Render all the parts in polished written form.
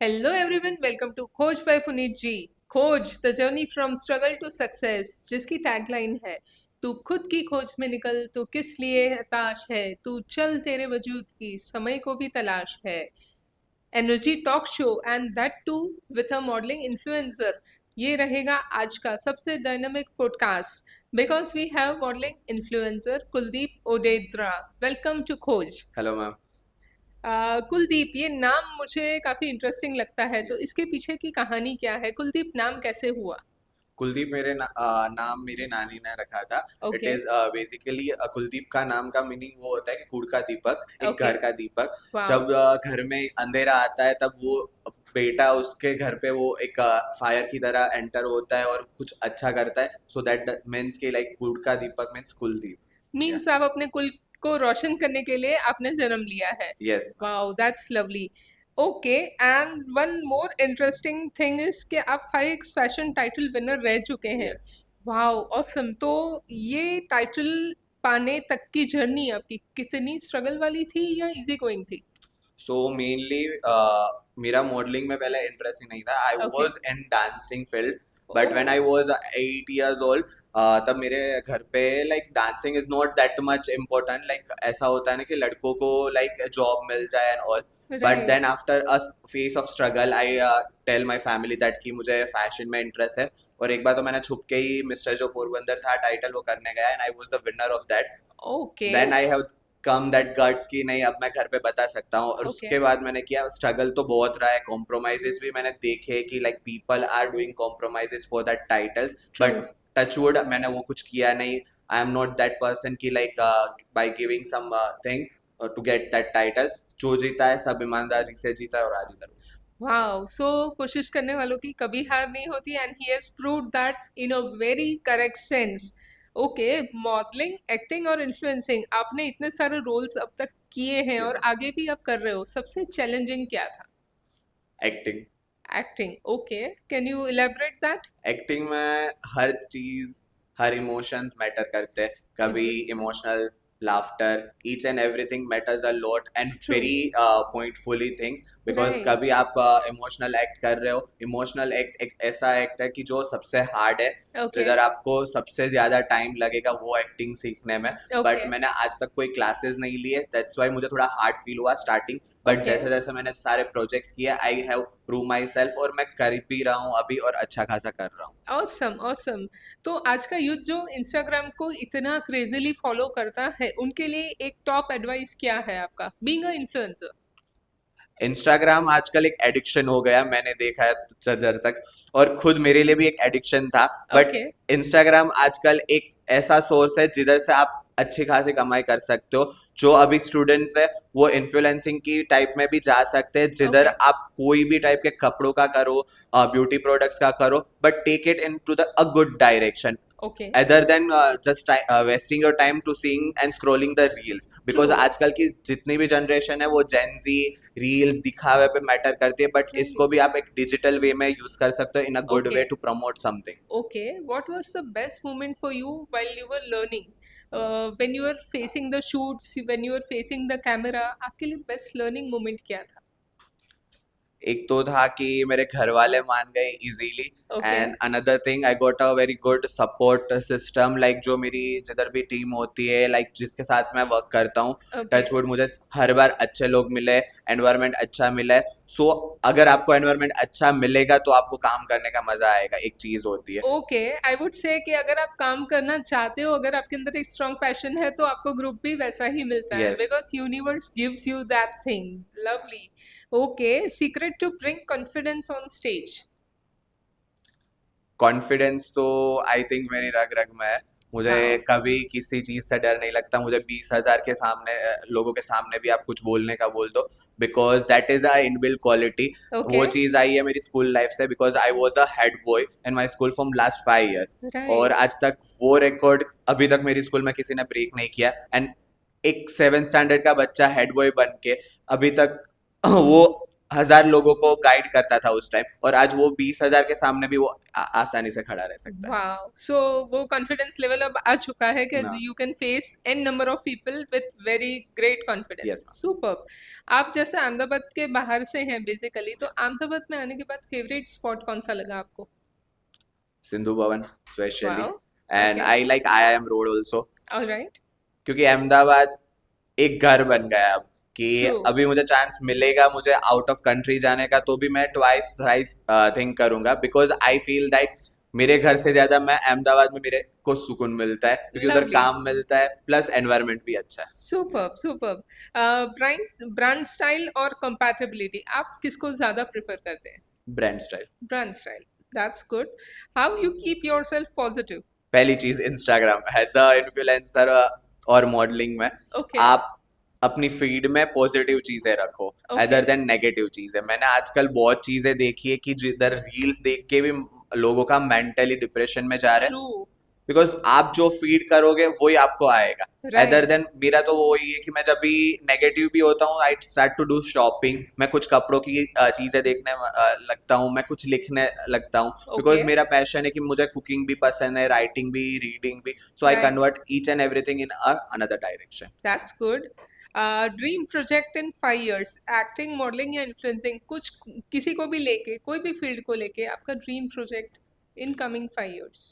Hello everyone, welcome to खोज by Puneet ji. Khoj the journey from struggle to success, जिसकी tagline है तू खुद की खोज में निकल, तू किस लिए हताश है, तू चल तेरे वजूद की समय को भी तलाश है। Energy talk show and that too with a modelling influencer, ये रहेगा आज का सबसे dynamic podcast because we have modelling influencer Kuldeep Odedra. Welcome to Khoj. Hello ma'am. Kuldeep, ये नाम मुझे काफी इंटरेस्टिंग लगता है, तो इसके पीछे की कहानी क्या है? कुलदीप नाम कैसे हुआ? कुलदीप नाम मेरे नानी ने रखा था। It okay. Is basically Kuldeep का नाम का मीनिंग वो होता है कि कुड़ का दीपक, एक ओके। घर का दीपक। वाओ। जब घर में अंधेरा आता है तब वो बेटा उसके घर पे वो एक फायर की तरह एंटर होता है और कुछ अच्छा करता है, सो दैट मीन्स कि लाइक कुड़ का दीपक मीन्स कुलदीप। या मीन्स आप अपने कुल को रोशन करने के लिए आपने जन्म लिया है। Yes ma'am. Wow, that's lovely. Okay, and one more interesting thing is कि आप 5x फैशन टाइटल विनर रह चुके हैं। यस। Wow, awesome. तो ये टाइटल पाने तक की जर्नी आपकी कितनी स्ट्रगल वाली थी या इजी गोइंग थी? सो मेनली मेरा मॉडलिंग में पहले इंटरेस्ट ही नहीं था। I okay. Was in dancing field, oh. But when I was 8 years old, तब मेरे घर पे like dancing is not that much important. Like ऐसा होता है ना कि लड़कों को लाइक जॉब मिल जाए and all. But right. Then after a phase of struggle I tell my family that कि मुझे फैशन में इंटरेस्ट है। और एक बार तो मैंने छुप के ही मिस्टर जो पोरबंदर था टाइटल वो करने गया, and I was the winner of that. Okay. Then I have come that guts की नहीं, अब मैं घर पे बता सकता हूँ। और ओके। उसके बाद मैंने किया, स्ट्रगल तो बहुत रहा है, कॉम्प्रोमाइजेस भी मैंने देखे कि like people are doing compromises for that titles, true. But touchwood मैंने वो कुछ किया नहीं। I am not that person की like by giving something to get that title. जो जीता है सब ईमानदारी से जीता है और आज इधर हूँ। वाओ, सो कोशिश करने वालों की कभी हार नहीं होती and he has proved that in a very correct sense. Okay, modelling, acting और इन्फ्लुएंसिंग, आपने इतने सारे रोल्स अब तक किए हैं यस और मैम। आगे भी आप कर रहे हो। सबसे चैलेंजिंग क्या था? Acting. Acting. Okay, can you elaborate that? Acting में हर चीज, हर इमोशंस मैटर करते हैं। कभी emotional laughter, each and everything matters a lot and true. Very pointfully things. Because right. कभी आप इमोशनल एक्ट कर रहे हो, इमोशनल एक्ट एक ऐसा एक्ट है कि जो सबसे हार्ड है, ओके। जिधर आपको सबसे ज्यादा टाइम लगेगा वो एक्टिंग सीखने में। But okay. मैंने आज तक कोई क्लासेस नहीं लिए, दैट्स वाई मुझे थोड़ा हार्ड फील हुआ स्टार्टिंग। But okay. जैसे जैसे मैंने सारे प्रोजेक्ट्स किए, I have prove my self, और मैं कर भी रहा हूँ अभी और अच्छा खासा कर रहा हूँ। Awesome, awesome. तो आज का यूथ जो इंस्टाग्राम को इतना क्रेजीली फॉलो करता है, उनके लिए एक टॉप एडवाइस क्या है आपका बीइंग अ इन्फ्लुएंसर? इंस्टाग्राम आजकल एक एडिक्शन हो गया, मैंने देखा है जदर तक, और खुद मेरे लिए भी एक एडिक्शन था। But okay. इंस्टाग्राम आजकल एक ऐसा सोर्स है जिधर से आप अच्छी खासी कमाई कर सकते हो। जो अभी स्टूडेंट्स है वो इन्फ्लुएंसिंग की टाइप में भी जा सकते हैं, जिधर ओके। आप कोई भी टाइप के कपड़ों का करो, ब्यूटी प्रोडक्ट्स का करो, but take it in to the a good direction, okay. other than just wasting your time to seeing and scrolling the reels, true. because आजकल की जितनी भी जनरेशन है वो जेन जी रील्स दिखावे पे मैटर करती है, बट राइट। इसको भी आप एक डिजिटल वे में यूज कर सकते हो in a good okay. Way to promote something. Okay, what was the best moment for you while you were learning? When you are facing the shoots, when you are facing the camera, आपके लिए best learning moment क्या था? एक तो था कि मेरे घर वाले मान गए easily, okay. And another thing I got a very good support system, like जो मेरी जिधर भी टीम होती है, लाइक जिसके साथ मैं वर्क करता हूँ, ओके। टच वुड मुझे हर बार अच्छे लोग मिले, एनवायरनमेंट अच्छा मिला है। सो अगर आपको एनवायरनमेंट अच्छा मिलेगा तो आपको काम करने का मजा आएगा, एक चीज होती है। ओके, आई वुड से कि अगर आप काम करना चाहते हो, अगर आपके अंदर एक स्ट्रॉन्ग पैशन है, तो आपको ग्रुप भी वैसा ही मिलता है yes. Because universe gives you that thing. Lovely. Okay, secret to bring confidence on stage? Confidence तो आई थिंक मेरी रग रग में है। मुझे वाओ। कभी किसी चीज से डर नहीं लगता। मुझे 20,000 के सामने लोगों के सामने भी आप कुछ बोलने का बोल दो, because that is a inbuilt quality. Okay. वो चीज आई है मेरी स्कूल लाइफ से, because I was a head boy in my school from last 5 years, और राइट। आज तक वो रिकॉर्ड अभी तक मेरी स्कूल में किसी ने ब्रेक नहीं किया। एंड एक 7th स्टैंडर्ड का बच्चा हेड बॉय बन के अभी तक वो 1000 लोगों को गाइड करता था उस टाइम, और आज वो 20,000 के सामने भी वो आसानी से खड़ा रह सकता है। वाओ सो वो कॉन्फिडेंस लेवल अब आ चुका है कि ना। You can face N number of people with very great confidence yes ma'am. Super आप जैसे अहमदाबाद के बाहर से हैं बेसिकली तो अहमदाबाद में आने के बाद फेवरेट स्पॉट कौन सा लगा आपको Sindhu Bhavan specially, wow and okay I like IIM road also, alright क्योंकि अहमदाबाद एक घर बन गया अब, कि ट्रू अभी मुझे चांस मिलेगा मुझे आउट ऑफ कंट्री जाने का तो भी मैं ट्वाइस थ्राइस थिंक करूंगा, बिकॉज आई फील दैट मेरे घर से ज्यादा मैं अहमदाबाद में मेरे को सुकून मिलता है, क्योंकि उधर लवली काम मिलता है प्लस एनवायरनमेंट भी अच्छा है। Superb superb brand brand style और कंपैटिबिलिटी आप किसको ज्यादा प्रेफर करते हैं brand style. Brand style that's good how you keep yourself positive पहली चीज इंस्टाग्राम एज अ इन्फ्लुएंसर और मॉडलिंग में ओके आप अपनी फीड में पॉजिटिव चीजें रखो ओके अदर देन नेगेटिव चीजें। मैंने आजकल बहुत चीजें देखी है कि जिधर रील्स देख के भी लोगों का मेंटली डिप्रेशन में जा रहे हैं, ट्रू बिकॉज आप जो फीड करोगे वही आपको आएगा। अदर राइट देन मेरा तो वो वही है कि मैं जब भी नेगेटिव भी होता हूँ I start to do shopping, मैं कुछ कपड़ों की चीजें देखने लगता हूँ, मैं कुछ लिखने लगता हूँ, बिकॉज ओके मेरा पैशन है कि मुझे कुकिंग भी पसंद है, राइटिंग भी, रीडिंग भी, so I write convert each and everything in another direction. That's good dream project in 5 years acting modelling या इन्फ्लुएंसिंग कुछ किसी को भी लेके कोई भी फील्ड को लेके आपका dream project in coming 5 years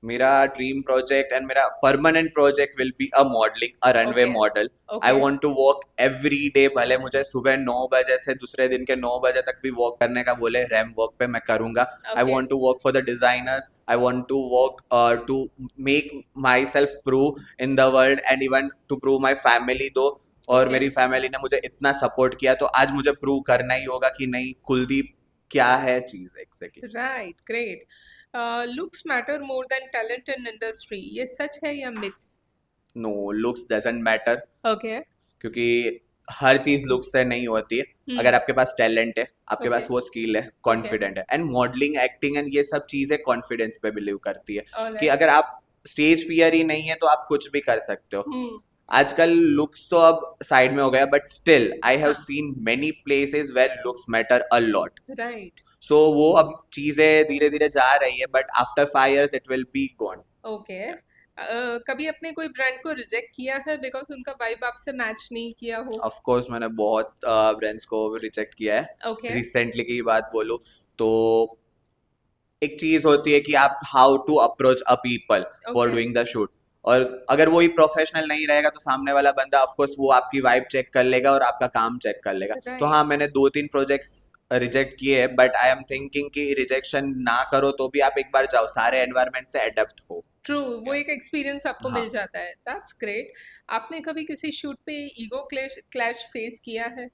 मेरा ड्रीम प्रोजेक्ट एंड मेरा permanent project will be a modelling, a runway okay model. I okay want to walk every day, भले मुझे सुबह 9 बजे से दूसरे दिन के 9 बजे तक भी वॉक करने का बोले रैम वॉक पे, मैं करूंगा। I okay want to walk for the designers, I want to walk to make myself prove in the world and even to prove my family though. और ओके मेरी family ने मुझे इतना support किया तो आज मुझे प्रूव करना ही होगा कि नहीं, कुलदीप क्या है चीज exactly. Right great looks matter more than talent in industry ये सच है या myth no, looks doesn't matter, okay क्योंकि हर चीज लुक से नहीं होती है। अगर आपके पास टैलेंट है, आपके ओके पास वो स्किल है, ओके कॉन्फिडेंट है, एंड मॉडलिंग एक्टिंग एंड ये सब चीजें कॉन्फिडेंस पे बिलीव करती है, कि ऑलराइट अगर आप स्टेज फियर ही नहीं है तो आप कुछ भी कर सकते हो। हम्म आजकल लुक्स तो अब साइड में हो गया, बट स्टिल आई हैव हाँ seen many places where looks matter a lot. Right so वो अब चीजें धीरे धीरे जा रही है, but after 5 years it will be gone. Okay कभी अपने कोई ब्रांड को रिजेक्ट किया है बिकॉज उनका वाइब आपसे मैच नहीं किया हो ऑफ कोर्स मैंने बहुत ब्रांड्स को रिजेक्ट किया है। ओके रिसेंटली की बात बोलूं तो एक चीज होती है कि आप how to approach a people for okay doing the shoot, और अगर वो ही प्रोफेशनल नहीं रहेगा तो सामने वाला बंदा ऑफ कोर्स वो आपकी वाइब चेक कर लेगा और आपका काम चेक कर लेगा। तो राइट हाँ, मैंने 2-3 प्रोजेक्ट्स रिजेक्ट किए हैं, बट आई एम थिंकिंग कि रिजेक्शन ना करो तो भी आप एक बार जाओ, सारे एनवायरनमेंट से अडेप्ट हो। ट्रू वो एक एक्सपीरियंस आपको हाँ। मिल जाता है दैट्स ग्रेट आपने कभी किसी शूट पे ईगो क्लैश क्लैश फेस किया है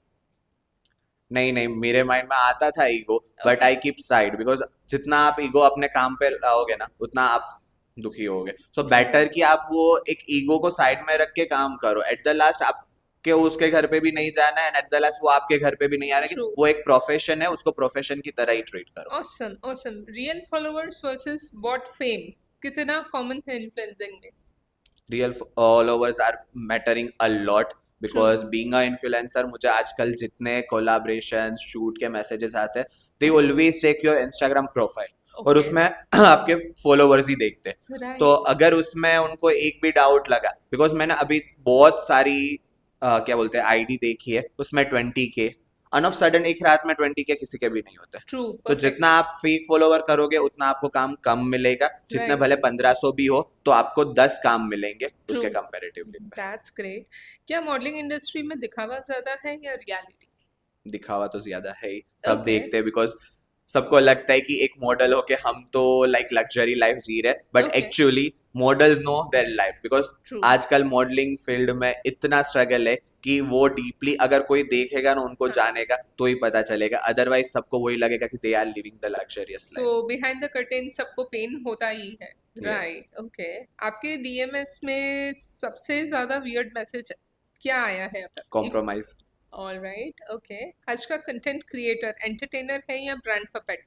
नहीं नहीं, मेरे माइंड में आता था ego, but okay I keep side, because जितना आप ईगो अपने काम पे लाओगे ना उतना आप दुखी होगे। सो ट्रू बेटर कि आप वो एक ईगो को साइड में रख के काम करो। एट द लास्ट आपके उसके घर पे भी नहीं जाना है, एंड एट द लास्ट वो आपके घर पे भी नहीं आ रहा है, ट्रू कि वो एक प्रोफेशन है, उसको प्रोफेशन की तरह ही ट्रीट करो। Awesome awesome real followers versus bot fame कितना कॉमन है इन्फ्लुएंसिंग में real followers are mattering a lot, true because being a influencer मुझे आजकल जितने कोलाब्रेशन शूट के मैसेजेस आते हैं, they always check your Instagram profile, और ओके उसमें आपके फॉलोवर्स ही देखते हैं। तो राइट अगर उसमें उनको एक भी डाउट लगा, बिकॉज मैंने अभी बहुत सारी क्या बोलते हैं आईडी देखी है, उसमें 20K, अन ऑफ सडन एक रात में 20K किसी के भी नहीं होते। ट्रू तो परफेक्ट जितना आप फेक फॉलोवर करोगे उतना आपको काम कम मिलेगा, जितने राइट भले 1500 भी हो तो आपको 10 काम मिलेंगे ट्रू उसके कंपेरेटिवली। दैट्स ग्रेट क्या मॉडलिंग इंडस्ट्री में दिखावा ज्यादा है या रियलिटी दिखावा तो ज्यादा है ही, सब ओके देखते हैं, बिकॉज सबको लगता है कि एक मॉडल होके हम तो लाइक लग्जरी लाइफ जी रहे, but okay actually models know their life, because true आजकल मॉडलिंग फील्ड में इतना स्ट्रगल है कि वो डीपली अगर कोई देखेगा ना, उनको हाँ जानेगा तो ही पता चलेगा, अदरवाइज सबको वही लगेगा कि they are living the luxurious so life. Behind the curtain सबको पेन होता ही है यस। राइट ओके आपके डीएमएस में सबसे ज्यादा वियर्ड मैसेज क्या आया है अब तक कॉम्प्रोमाइज। ऑल राइट ओके आज का कंटेंट क्रिएटर एंटरटेनर है या ब्रांड पपेट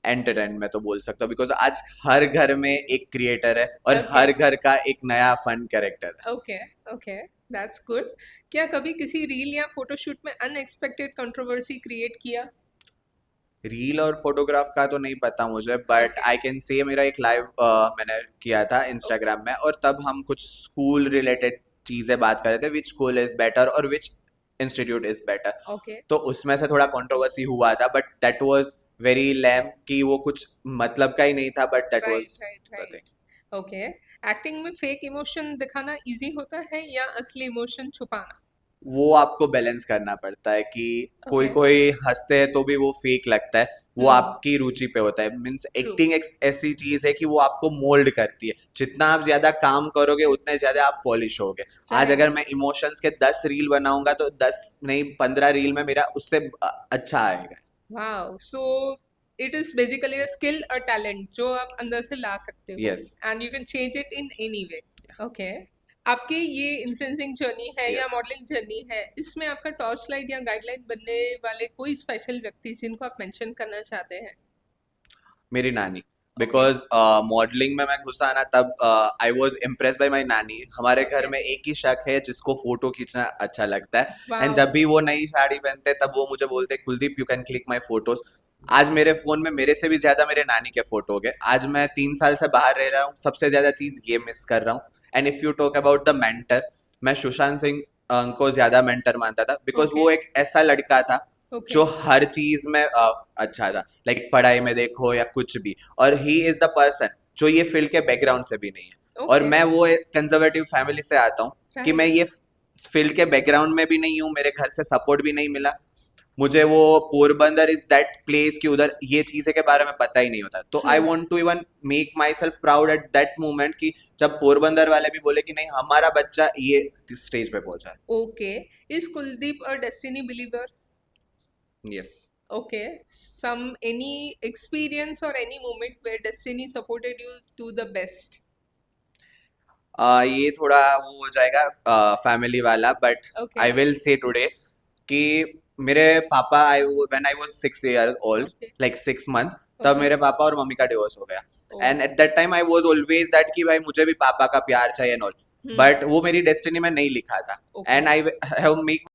एंटरटेन में तो बोल सकता हूँ, बिकॉज आज हर घर में एक क्रिएटर है और ओके हर घर का एक नया फन कैरेक्टर है। Okay okay that's good. क्या कभी किसी रील या फोटोशूट में अनएक्सपेक्टेड कंट्रोवर्सी क्रिएट किया? रील और फोटोग्राफ का तो नहीं पता मुझे, but okay. I can say मेरा एक लाइव मैंने किया था ओके। इंस्टाग्राम में, और तब हम कुछ स्कूल रिलेटेड चीजें बात कर रहे थे, विच स्कूल इज बेटर और which institute is better. Okay. तो उसमें से थोड़ा कंट्रोवर्सी हुआ था, but that was very lame कि वो कुछ मतलब का ही नहीं था, but that was right, right, the thing. Right. Okay. Acting में फेक इमोशन दिखाना इजी होता है या असली इमोशन छुपाना? वो आपको बैलेंस करना पड़ता है कि कोई ओके। कोई हंसते हैं तो भी वो फेक लगता है। वो हम्म। आपकी रुचि पे होता है। Means true. एक्टिंग एक ऐसी चीज है कि वो आपको मोल्ड करती है। जितना आप ज्यादा काम करोगे उतने ज्यादा आप पॉलिश होगे। आज राइट। अगर मैं इमोशंस के 10 रील बनाऊंगा तो 10 नहीं 15 रील में मेरा उससे अच्छा आएगा। Wow, so it is basically a skill, a talent जो आप अंदर से ला सकते हो, yes. And you can change it in any way. Okay. आपकी ये इन्फ्लुएंसिंग जर्नी है या यस। मॉडलिंग जर्नी है, इसमें आपका टॉर्च लाइट या गाइडलाइन बनने वाले कोई स्पेशल व्यक्ति जिनको आप मेंशन करना चाहते हैं? मेरी नानी। ओके। बिकॉज मॉडलिंग में मैं घुसा ना, तब आई वॉज इम्प्रेस बाय माई नानी। हमारे घर ओके। में एक ही शक है जिसको फोटो खींचना अच्छा लगता है। And wow. जब भी वो नई साड़ी पहनते तब वो मुझे बोलते, Kuldeep you can click my photos. आज मेरे फोन में मेरे से भी ज्यादा मेरे नानी के फोटो हो गए। आज मैं 3 साल से बाहर रह रहा हूँ, सबसे ज्यादा चीज ये मिस कर रहा हूँ। And if you talk about the mentor, मैं सुशांत सिंह को ज्यादा मेंटर मानता था, बिकॉज ओके। वो एक ऐसा लड़का था ओके। जो हर चीज में अच्छा था। लाइक पढ़ाई में देखो या कुछ भी। और ही इज द पर्सन जो ये फील्ड के बैकग्राउंड से भी नहीं है। और ओके। मैं वो एक कंजर्वेटिव फैमिली से आता हूँ कि मैं राइट। ये फील्ड के बैकग्राउंड में भी नहीं हूँ, मेरे घर से सपोर्ट भी नहीं मिला। मुझे वो पोरबंदर इज दैट प्लेस कि उधर ये चीजें के बारे में पता ही नहीं होता। तो true. I want to even make myself proud at that moment कि जब पोरबंदर वाले भी बोले कि नहीं, हमारा बच्चा ये स्टेज पे पहुंचा है। Okay. Is Kuldeep a destiny believer? Yes. Okay. Some any experience or any moment where destiny supported you to the best? ये थोड़ा वो हो जाएगा फैमिली वाला, but I Okay. Will say today कि मेरे पापा, I when I was 6 year old, Okay. Like 6 month, तब Okay. मेरे पापा और मम्मी का डिवोर्स हो गया। Oh. And at that time I was always that कि भाई मुझे भी पापा का प्यार चाहिए एंड ऑल। Hmm. बट वो मेरी डेस्टिनी में नहीं लिखा था। And Okay. I have make